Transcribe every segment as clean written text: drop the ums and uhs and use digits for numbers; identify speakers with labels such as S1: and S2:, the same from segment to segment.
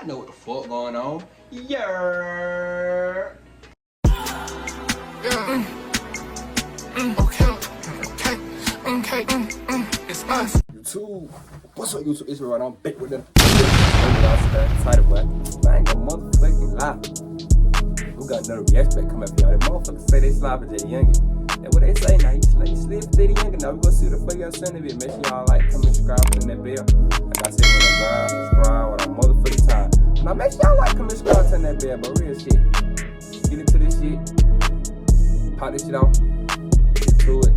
S1: I know what the fuck going on. Yeah.
S2: Okay. It's us.
S1: YouTube. What's up, YouTube? It's right on back with them. Title, boy. I ain't gonna motherfucking lie. We got another reaction back coming up here. That motherfuckers say they slide for Jada Youngin. That's what they say now. You slid for Jada Youngin. Now we gonna see what the fuck y'all saying in it. Make sure y'all like, comment, subscribe, put in that bell. Like I said, when I grind, subscribe, when I'm motherfucking time. Now make sure y'all like, comment, subscribe, turn that bell, but real shit. Get into this shit. Pop this shit off. Get to it.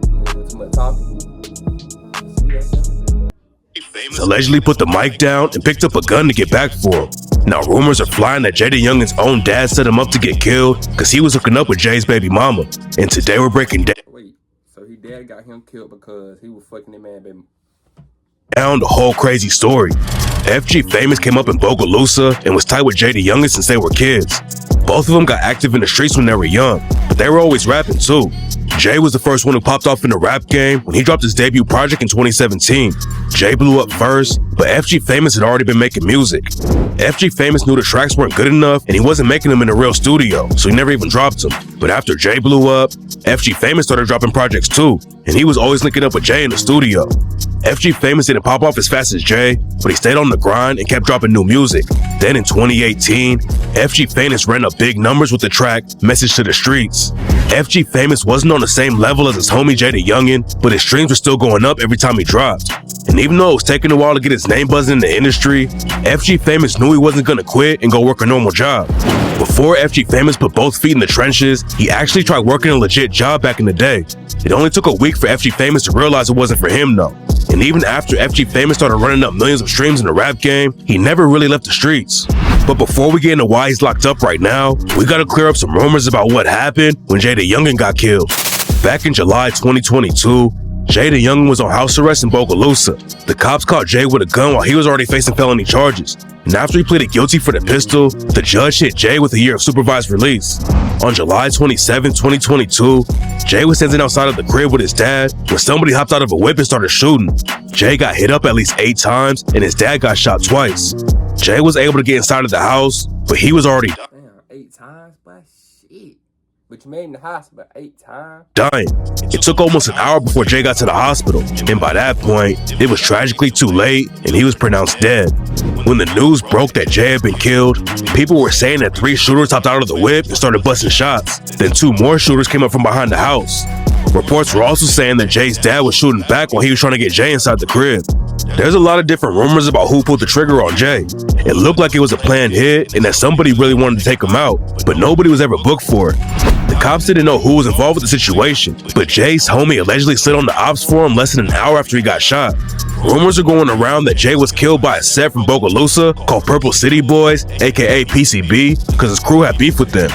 S1: I'm gonna do too much talking. See that shit?
S3: Allegedly put the mic down and picked up a gun to get back for him. Now rumors are flying that Jada Youngin's own dad set him up to get killed because he was hooking up with Jay's baby mama. And today we're breaking
S1: Wait, so his dad got him killed because he was fucking that man baby.
S3: down the whole crazy story. FG Famous came up in Bogalusa and was tight with Jada Youngin since they were kids. Both of them got active in the streets when they were young, but they were always rapping too. Jay was the first one who popped off in the rap game when he dropped his debut project in 2017. Jay blew up first, but FG Famous had already been making music. FG Famous knew the tracks weren't good enough and he wasn't making them in a real studio, so he never even dropped them. But after Jay blew up, FG Famous started dropping projects too, and he was always linking up with Jay in the studio. FG Famous didn't pop off as fast as Jay, but he stayed on the grind and kept dropping new music. Then in 2018, FG Famous ran up big numbers with the track Message to the Streets. FG Famous wasn't on the same level as his homie Jada Youngin, but his streams were still going up every time he dropped. And even though it was taking a while to get his name buzzing in the industry, FG Famous knew he wasn't gonna quit and go work a normal job. Before FG Famous put both feet in the trenches, he actually tried working a legit job back in the day. It only took a week for FG Famous to realize it wasn't for him though. And even after FG Famous started running up millions of streams in the rap game, he never really left the streets. But before we get into why he's locked up right now, we gotta clear up some rumors about what happened when Jada Youngin got killed. Back in July 2022, Jada Youngin was on house arrest in Bogalusa. The cops caught Jay with a gun while he was already facing felony charges. And after he pleaded guilty for the pistol, the judge hit Jay with a year of supervised release. On July 27, 2022, Jay was standing outside of the crib with his dad when somebody hopped out of a whip and started shooting. Jay got hit up at least 8 times and his dad got shot twice. Jay was able to get inside of the house, but he was already
S1: Damn, 8 times? But shit. But you made in the hospital 8 times?
S3: dying. It took almost an hour before Jay got to the hospital, and by that point, it was tragically too late and he was pronounced dead. When the news broke that Jay had been killed, people were saying that 3 shooters hopped out of the whip and started busting shots. Then 2 more shooters came up from behind the house. Reports were also saying that Jay's dad was shooting back while he was trying to get Jay inside the crib. There's a lot of different rumors about who pulled the trigger on Jay. It looked like it was a planned hit and that somebody really wanted to take him out, but nobody was ever booked for it. The cops didn't know who was involved with the situation, but Jay's homie allegedly slid on the ops for him less than an hour after he got shot. Rumors are going around that Jay was killed by a set from Bogalusa called Purple City Boys, aka PCB, because his crew had beef with them.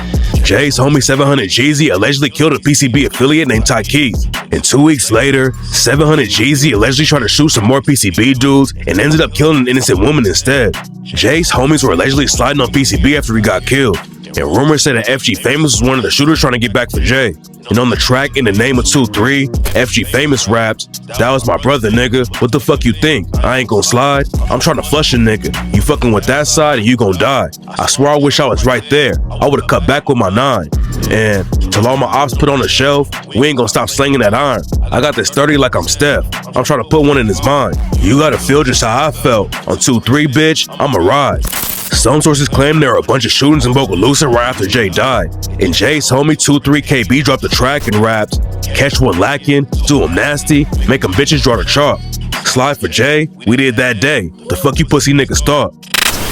S3: Jay's homie 700 Jeezy allegedly killed a PCB affiliate named Ty Keith. And 2 weeks later, 700 Jeezy allegedly tried to shoot some more PCB dudes and ended up killing an innocent woman instead. Jay's homies were allegedly sliding on PCB after he got killed. And rumors said that FG Famous was one of the shooters trying to get back for Jay. And on the track In the Name of 2-3, FG Famous rapped, "That was my brother, nigga. What the fuck you think? I ain't gon' slide. I'm trying to flush a nigga. You fucking with that side and you gon' die. I swear I wish I was right there. I would've cut back with my 9. And till all my ops put on the shelf, we ain't gonna stop slinging that iron. I got this 30 like I'm Steph. I'm trying to put one in his mind. You gotta feel just how I felt. On 2-3, bitch, I'ma ride." Some sources claim there were a bunch of shootings in Bogalusa right after Jay died. And Jay's homie 2-3 KB dropped the track and rapped, "Catch one lacking, do him nasty, make them bitches draw the chalk. Slide for Jay, we did that day. The fuck you pussy niggas thought?"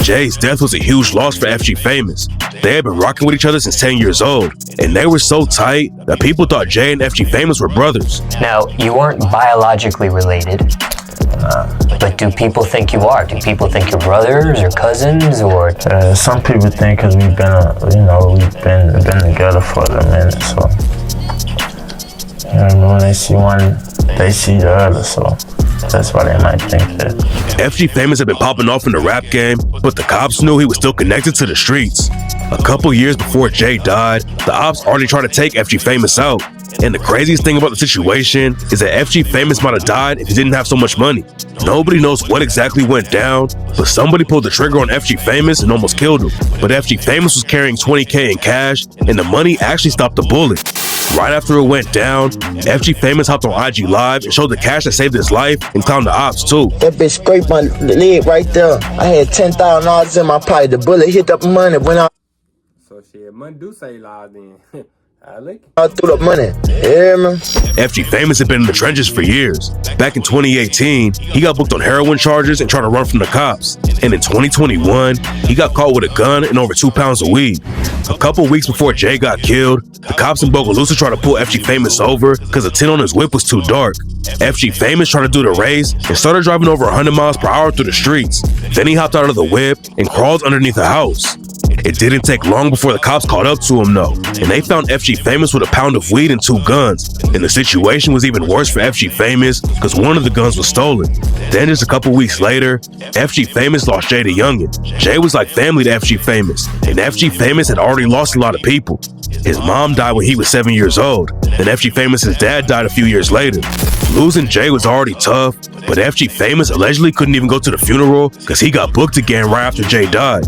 S3: Jay's death was a huge loss for FG Famous. They had been rocking with each other since 10 years old, and they were so tight that people thought Jay and FG Famous were brothers.
S4: Now, you weren't biologically related, but do people think you are? Do people think you're brothers or cousins or?
S5: Some people think because we've been together for a minute, so when they see one, they see the other, so that's why they might think that.
S3: FG Famous had been popping off in the rap game, but the cops knew he was still connected to the streets. A couple years before Jay died, the ops already tried to take FG Famous out. And the craziest thing about the situation is that FG Famous might have died if he didn't have so much money. Nobody knows what exactly went down, but somebody pulled the trigger on FG Famous and almost killed him. But FG Famous was carrying $20K in cash, and the money actually stopped the bullet. Right after it went down, FG Famous hopped on IG Live and showed the cash that saved his life and clowned the ops too.
S6: That bitch scraped my leg right there. I had $10,000 in my pocket. The bullet hit the money when I
S1: shit, money do save lives then. I like
S6: I threw the money. Yeah, man.
S3: FG Famous had been in the trenches for years. Back in 2018, he got booked on heroin charges and tried to run from the cops. And in 2021, he got caught with a gun and over 2 pounds of weed. A couple weeks before Jay got killed, the cops in Bogalusa tried to pull FG Famous over because the tint on his whip was too dark. FG Famous tried to do the race and started driving over 100 miles per hour through the streets. Then he hopped out of the whip and crawled underneath the house. It didn't take long before the cops caught up to him though, and they found FG Famous with a pound of weed and 2 guns. And the situation was even worse for FG Famous because one of the guns was stolen. Then just a couple weeks later, FG Famous lost Jay the Youngin. Jay was like family to FG Famous, and FG Famous had already lost a lot of people. His mom died when he was 7 years old, and FG Famous's dad died a few years later. Losing Jay was already tough, but FG Famous allegedly couldn't even go to the funeral because he got booked again right after Jay died.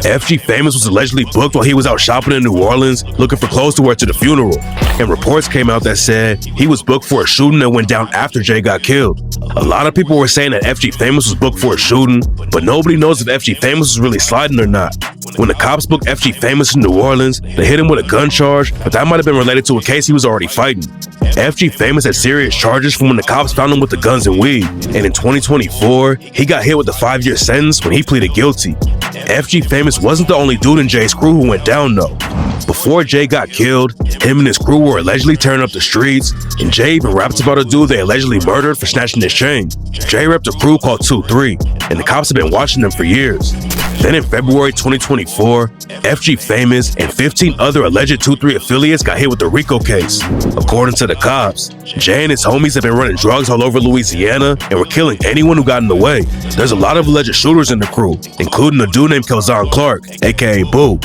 S3: FG Famous was allegedly booked while he was out shopping in New Orleans looking for clothes to wear to the funeral, and reports came out that said he was booked for a shooting that went down after Jay got killed. A lot of people were saying that FG Famous was booked for a shooting, but nobody knows if FG Famous was really sliding or not. When the cops booked FG Famous in New Orleans, they hit him with a gun charge, but that might have been related to a case he was already fighting. FG Famous had serious charges from when the cops found him with the guns and weed, and in 2024, he got hit with a 5-year sentence when he pleaded guilty. FG Famous wasn't the only dude in Jay's crew who went down though. Before Jay got killed, him and his crew were allegedly tearing up the streets, and Jay even raps about a dude they allegedly murdered for snatching his chain. Jay repped a crew called 2-3, and the cops have been watching them for years. Then in February 2024, FG Famous and 15 other alleged 2-3 affiliates got hit with the RICO case. According to the cops, Jay and his homies have been running drugs all over Louisiana and were killing anyone who got in the way. There's a lot of alleged shooters in the crew, including a dude named Kelzon Clark, aka Boo.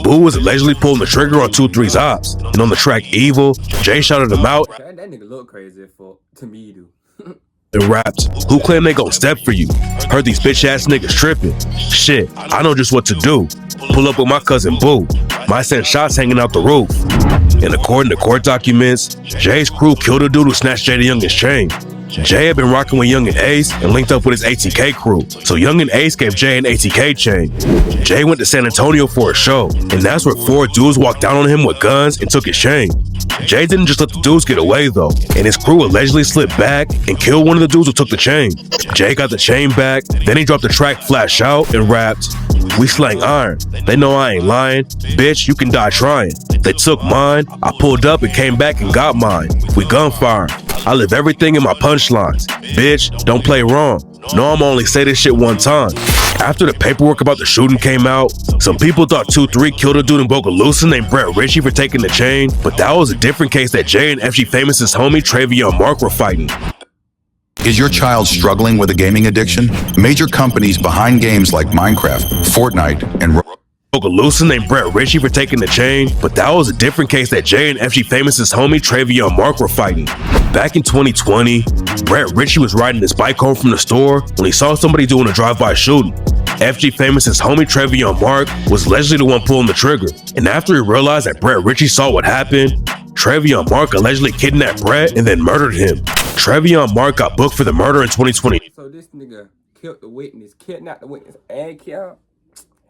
S3: Boo was allegedly pulling the trigger on 2-3's ops, and on the track Evil, Jay shouted him out.
S1: that nigga look crazy to me, dude.
S3: And rapped, "Who claim they gon' step for you? Heard these bitch ass niggas tripping. Shit, I know just what to do. Pull up with my cousin Boo. Might send shots hanging out the roof." And according to court documents, Jay's crew killed a dude who snatched Jay the Youngin's chain. Jay had been rocking with Young and Ace and linked up with his ATK crew, so Young and Ace gave Jay an ATK chain. Jay went to San Antonio for a show, and that's where 4 dudes walked down on him with guns and took his chain. Jay didn't just let the dudes get away though, and his crew allegedly slipped back and killed one of the dudes who took the chain. Jay got the chain back, then he dropped the track Flash Out and rapped, "We slang iron, they know I ain't lying, bitch you can die trying. They took mine, I pulled up and came back and got mine. We gunfire, I live everything in my punchlines. Bitch, don't play wrong. No, I'ma only say this shit one time." After the paperwork about the shooting came out, some people thought 2-3 killed a dude in Bogalusa named Brett Ritchie for taking the chain, but that was a different case that Jay and FG Famous's homie Travion Mark were fighting.
S7: Is your child struggling with a gaming addiction? Major companies behind games like Minecraft, Fortnite, and
S3: Bogalusa named Brett Ritchie for taking the chain, but that was a different case that Jay and FG Famous's homie Travion Mark were fighting. Back in 2020, Brett Ritchie was riding his bike home from the store when he saw somebody doing a drive-by shooting. FG Famous's homie Travion Mark was allegedly the one pulling the trigger, and after he realized that Brett Ritchie saw what happened, Travion Mark allegedly kidnapped Brett and then murdered him. Travion Mark got booked for the murder in 2020.
S1: So this nigga killed the witness, kidnapped the witness, and killed?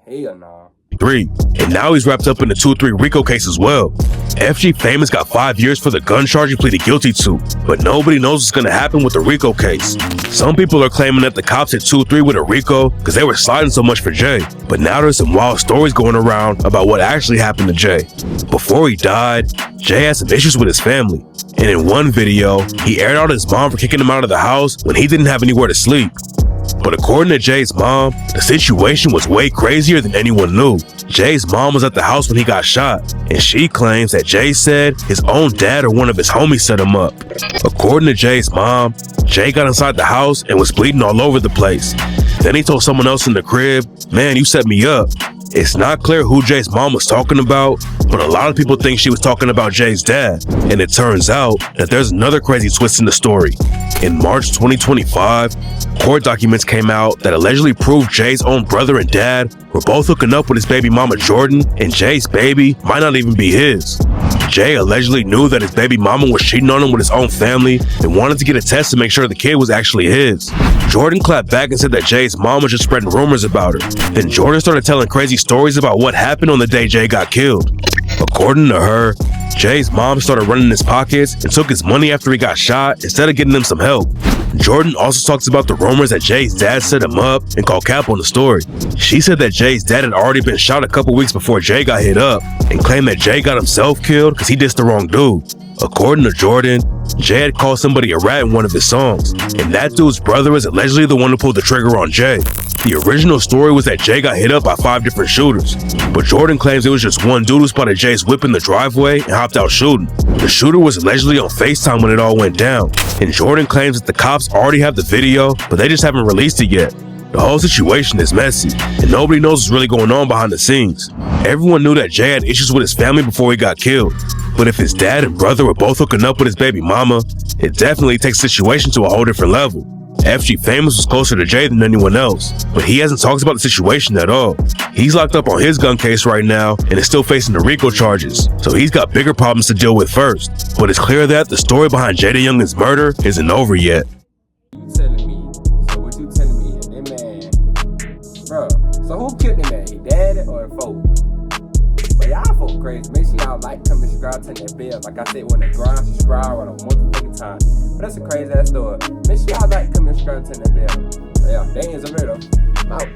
S1: Hell nah.
S3: And now he's wrapped up in the 2-3 RICO case as well. FG Famous got 5 years for the gun charge he pleaded guilty to, but nobody knows what's gonna happen with the RICO case. Some people are claiming that the cops hit 2-3 with a RICO because they were sliding so much for Jay, but now there's some wild stories going around about what actually happened to Jay. Before he died, Jay had some issues with his family, and in one video, he aired out his mom for kicking him out of the house when he didn't have anywhere to sleep. But according to Jay's mom, the situation was way crazier than anyone knew. Jay's mom was at the house when he got shot, and she claims that Jay said his own dad or one of his homies set him up. According to Jay's mom, Jay got inside the house and was bleeding all over the place. Then he told someone else in the crib, "Man, you set me up." It's not clear who Jay's mom was talking about, but a lot of people think she was talking about Jay's dad. And it turns out that there's another crazy twist in the story. In March 2025, court documents came out that allegedly proved Jay's own brother and dad were both hooking up with his baby mama Jordan, and Jay's baby might not even be his. Jay allegedly knew that his baby mama was cheating on him with his own family and wanted to get a test to make sure the kid was actually his. Jordan clapped back and said that Jay's mom was just spreading rumors about her. Then Jordan started telling crazy stories about what happened on the day Jay got killed. According to her, Jay's mom started running his pockets and took his money after he got shot instead of getting him some help. Jordan also talks about the rumors that Jay's dad set him up and called cap on the story. She said that Jay's dad had already been shot a couple weeks before Jay got hit up and claimed that Jay got himself killed because he dissed the wrong dude. According to Jordan, Jay had called somebody a rat in one of his songs, and that dude's brother is allegedly the one who pulled the trigger on Jay. The original story was that Jay got hit up by 5 different shooters, but Jordan claims it was just one dude who spotted Jay's whip in the driveway and hopped out shooting. The shooter was allegedly on FaceTime when it all went down, and Jordan claims that the cops already have the video, but they just haven't released it yet. The whole situation is messy, and nobody knows what's really going on behind the scenes. Everyone knew that Jay had issues with his family before he got killed, but if his dad and brother were both hooking up with his baby mama, it definitely takes the situation to a whole different level. FG Famous was closer to Jay than anyone else, but he hasn't talked about the situation at all. He's locked up on his gun case right now and is still facing the RICO charges, so he's got bigger problems to deal with first. But it's clear that the story behind Jada Youngin's murder isn't over yet.
S1: You telling me? So what you telling me? And that man, bro. So who killed him, man? He daddy or the folk? But y'all folk crazy. Make sure y'all like, comment, subscribe, turn that bell. Like I said, when the grind, subscribe right on motherfucking time. But that's a crazy ass story. Make sure y'all like, comment, subscribe, turn that bell. But yeah, that ends the video. I'm out.